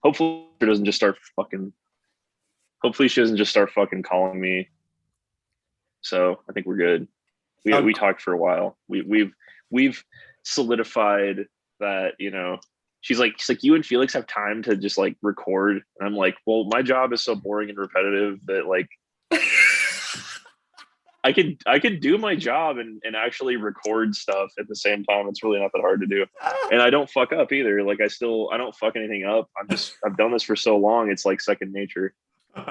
Hopefully she doesn't just start fucking. Hopefully she doesn't just start fucking calling me. So I think we're good. We Um, talked for a while. We've solidified that, she's like, you and Felix have time to just like record. And I'm like, well, my job is so boring and repetitive that like I could do my job and actually record stuff at the same time. It's really not that hard to do. And I don't fuck up either. Like I don't fuck anything up. I've done this for so long, it's like second nature.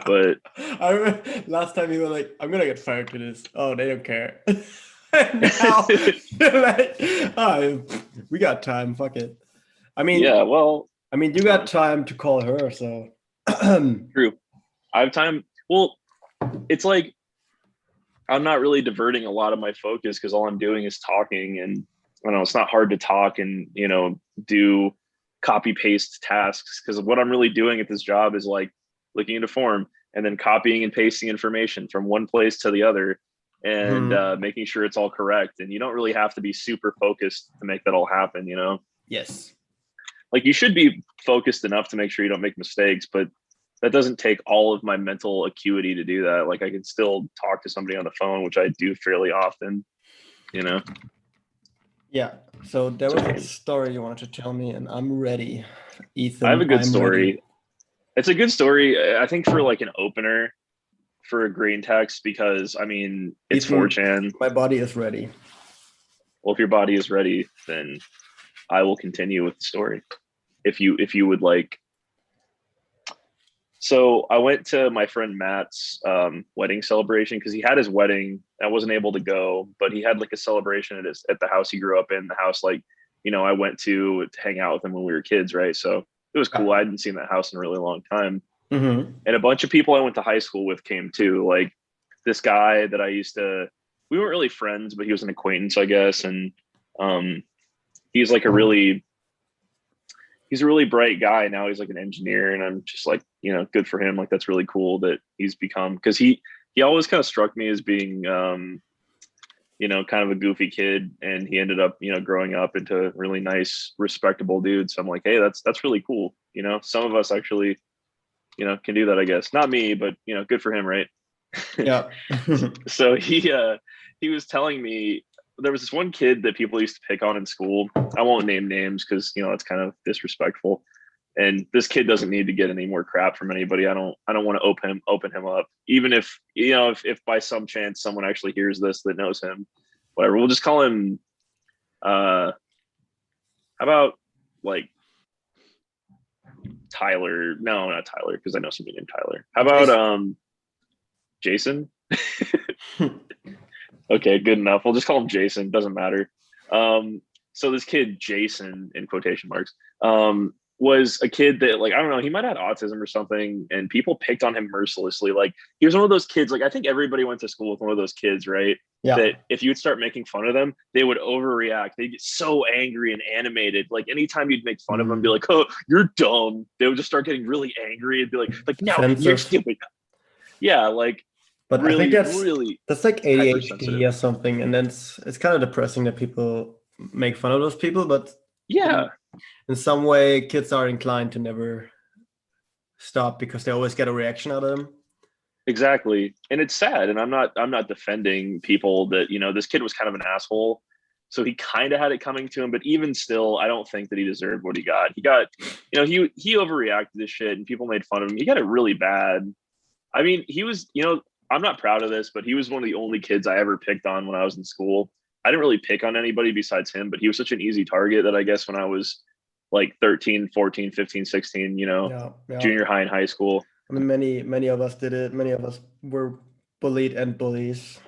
But I remember last time you were like, I'm gonna get fired for this. Oh, they don't care. And now you're like, oh, we got time. Fuck it. I mean, yeah, well, you got time to call her, so true. I have time. Well, it's like I'm not really diverting a lot of my focus because all I'm doing is talking, and I know it's not hard to talk and do copy paste tasks, because what I'm really doing at this job is like looking at a form and then copying and pasting information from one place to the other, and Mhm. making sure it's all correct. And you don't really have to be super focused to make that all happen. Yes. Like you should be focused enough to make sure you don't make mistakes, but that doesn't take all of my mental acuity to do that. Like I can still talk to somebody on the phone, which I do fairly often, you know. Yeah. So there It's was a okay. story you wanted to tell me, and I'm ready. I have a Ethan, good I'm ready. story. It's a good story, I think, for like an opener for a green text, because I mean it's Ethan, 4chan. my body is ready. Well, if your body is ready, then I will continue with the story. If you would like. So I went to my friend Matt's wedding celebration because he had his wedding. I wasn't able to go, but he had like a celebration at the house he grew up in. The house, like, I went to hang out with him when we were kids, right? So it was Yeah. cool. I hadn't seen that house in a really long time, Mm-hmm. and a bunch of people I went to high school with came too. Like this guy that I used to. We weren't really friends, but he was an acquaintance, I guess, and um, he's like a really he's a really bright guy. Now he's like an engineer, and I'm just like, good for him. Like that's really cool that he's become, because he always kind of struck me as being kind of a goofy kid, and he ended up, growing up into a really nice, respectable dude. So I'm like, hey, that's really cool. Some of us actually, can do that, I guess. Not me, but good for him, right? Yeah. So he was telling me there was this one kid that people used to pick on in school. I won't name names because it's kind of disrespectful. And this kid doesn't need to get any more crap from anybody. I don't want to open him up. Even if by some chance someone actually hears this that knows him, whatever. We'll just call him how about like Tyler? No, not Tyler, because I know somebody named Tyler. How about Jason. Jason? Okay, good enough. We'll just call him Jason. Doesn't matter. So this kid, Jason, in quotation marks, was a kid that, like, I don't know, he might have had autism or something, and people picked on him mercilessly. Like, he was one of those kids, like, I think everybody went to school with one of those kids, right? Yeah. That if you would start making fun of them, they would overreact. They'd get so angry and animated. Like, anytime you'd make fun of them, be Mm. like, oh, you're dumb. They would just start getting really angry and be like, no, you're Offensive. stupid. Yeah, like, But I think really, really that's like ADHD hypersensitive. or something, and then it's kind of depressing that people make fun of those people. But in Yeah, in some way, kids are inclined to never stop because they always get a reaction out of them. exactly. And it's sad. And I'm not defending people that, this kid was kind of an asshole. So he kind of had it coming to him, but even still, I don't think that he deserved what he got. He got, he overreacted to shit and people made fun of him. He got it really bad. I mean, he was, I'm not proud of this, but he was one of the only kids I ever picked on when I was in school. I didn't really pick on anybody besides him, but he was such an easy target that I guess when I was like 13, 14, 15, 16, Yeah, yeah. junior high and high school. I mean, many of us did it. Many of us were bullied and bullies.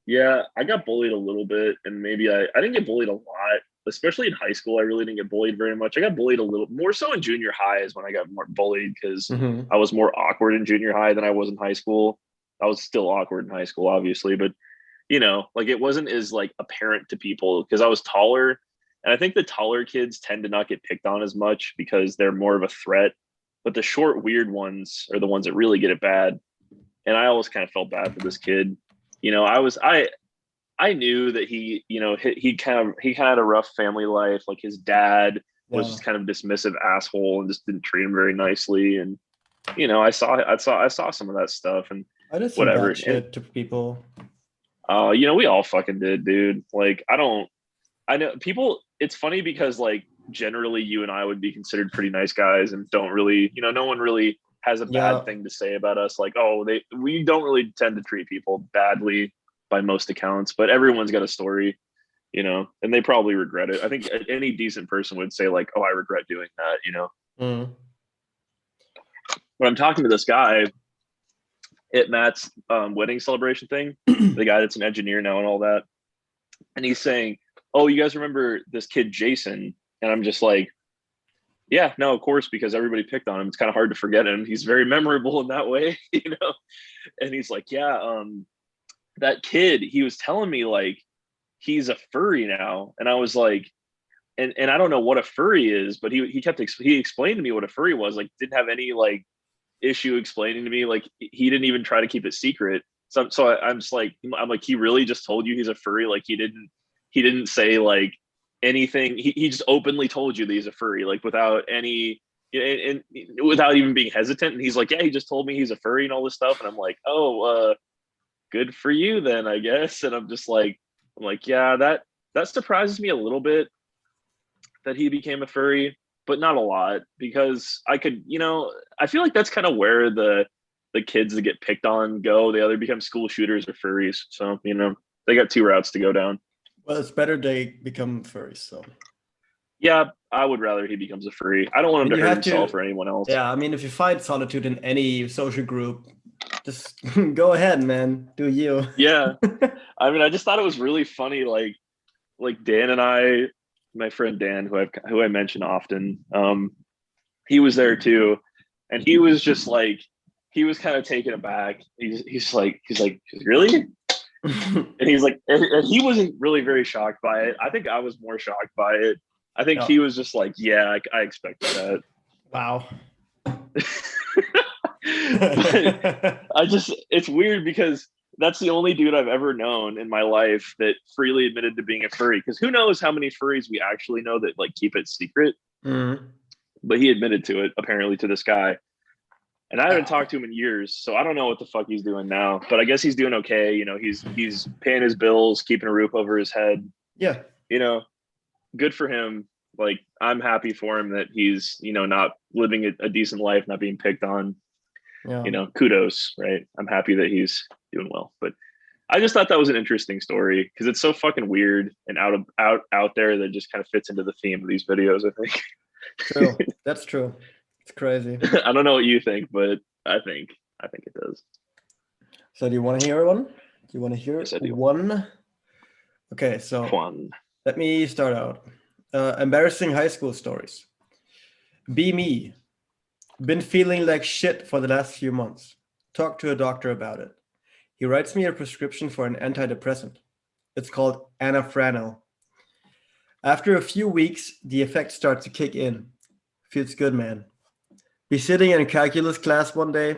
Yeah, I got bullied a little bit, and maybe I didn't get bullied a lot, especially in high school. I really didn't get bullied very much. I got bullied a little more so in junior high is when I got more bullied, because Hmm. I was more awkward in junior high than I was in high school. I was still awkward in high school, obviously, but like it wasn't as like apparent to people because I was taller. And I think the taller kids tend to not get picked on as much because they're more of a threat. But the short, weird ones are the ones that really get it bad. And I always kind of felt bad for this kid. I knew that he had a rough family life. Like his dad was Yeah. just kind of dismissive asshole and just didn't treat him very nicely. And you know, I saw some of that stuff and I did some whatever. bad shit to people. You know, we all fucking did, dude. Like, I know people, it's funny because like generally you and I would be considered pretty nice guys and don't really, you know, no one really has a Yeah. bad thing to say about us. Like, oh, we don't really tend to treat people badly by most accounts, but everyone's got a story, you know, and they probably regret it. I think any decent person would say like, oh, I regret doing that, you know. Mm. But I'm talking to this guy at Matt's wedding celebration thing, the guy that's an engineer now and all that. And he's saying, oh, you guys remember this kid, Jason? And I'm just like, yeah, no, of course, because everybody picked on him. It's kind of hard to forget him. He's very memorable in that way, you know? And he's like, yeah, that kid, he was telling me like, he's a furry now. And I was like, and I don't know what a furry is, but he explained to me what a furry was, like didn't have any like issue explaining to me, like he didn't even try to keep it secret. So I'm just like, I'm like, he really just told you he's a furry? Like he didn't say like anything. He just openly told you that he's a furry, like without any, and without even being hesitant. And he's like, yeah, he just told me he's a furry and all this stuff. And I'm like, oh, good for you then, I guess. And I'm like, yeah, that surprises me a little bit that he became a furry, but not a lot, because I could, you know, I feel like that's kind of where the kids that get picked on go. They either become school shooters or furries. So, you know, they got two routes to go down. Well, it's better they become furries. So Yeah, I would rather he becomes a furry. I don't want him to hurt himself or anyone else. Yeah, I mean, if you find solitude in any social group, just go ahead, man. Do you? Yeah. I mean, I just thought it was really funny. Like Dan and I, my friend Dan, who I mention often, he was there too, and he was just like, he was kind of taken aback. He's like, really? And he's like, and he wasn't really very shocked by it. I think I was more shocked by it. I think he was just like, yeah, I expected that. Wow. It's weird because that's the only dude I've ever known in my life that freely admitted to being a furry. Because who knows how many furries we actually know that like keep it secret. Mm-hmm. But he admitted to it, apparently, to this guy. And I haven't talked to him in years, so I don't know what the fuck he's doing now. But I guess he's doing okay. You know, he's paying his bills, keeping a roof over his head. Yeah. You know, good for him. Like, I'm happy for him that he's, you know, not living a decent life, not being picked on. Yeah. You know, kudos, right? I'm happy that he's doing well. But I just thought that was an interesting story because it's so fucking weird and out there that just kind of fits into the theme of these videos, I think. True. That's true. It's crazy. I don't know what you think, but I think it does. So do you want to hear one? Do you want to hear one? Okay, so let me start out. Embarrassing high school stories. Be me. Been feeling like shit for the last few months. Talk to a doctor about it. He writes me a prescription for an antidepressant. It's called Anafranil. After a few weeks, the effects start to kick in. Feels good, man. Be sitting in calculus class one day.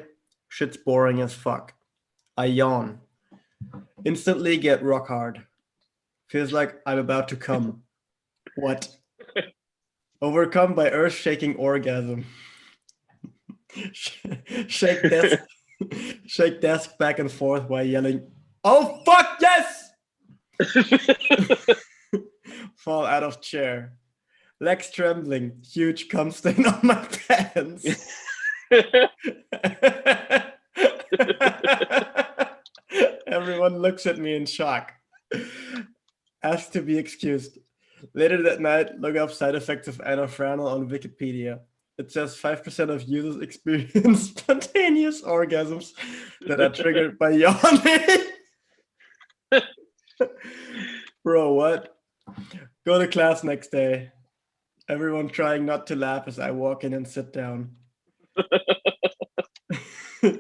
Shit's boring as fuck. I yawn. Instantly get rock hard. Feels like I'm about to come. What? Overcome by earth-shaking orgasm. Shake desk back and forth while yelling, "Oh fuck yes!" Fall out of chair. Legs trembling. Huge cum stain on my pants. Everyone looks at me in shock. Ask to be excused. Later that night, look up side effects of Anafranil on Wikipedia. It says 5% of users experience spontaneous orgasms that are triggered by yawning. Bro, what? Go to class next day. Everyone trying not to laugh as I walk in and sit down.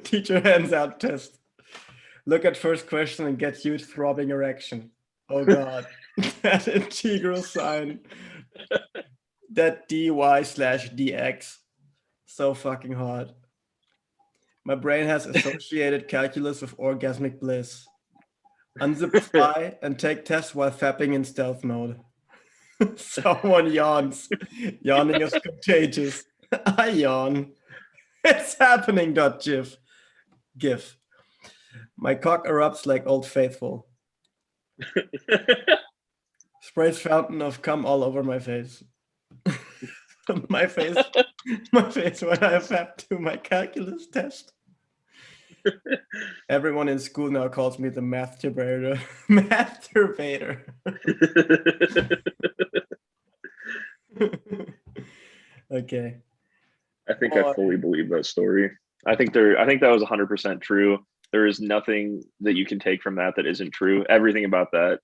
Teacher hands out test. Look at first question and get huge throbbing erection. Oh God. That integral sign. That dy/dx. So fucking hard. My brain has associated calculus with orgasmic bliss. Unzip fly and take tests while fapping in stealth mode. Someone yawns. Yawning is contagious. I yawn. It's happening. GIF. My cock erupts like Old Faithful. Sprays fountain of cum all over my face. my face when I have to my calculus test. Everyone in school now calls me the masturbator. Okay. I think I fully believe that story. I think that was 100% true. There is nothing that you can take from that isn't true. Everything about that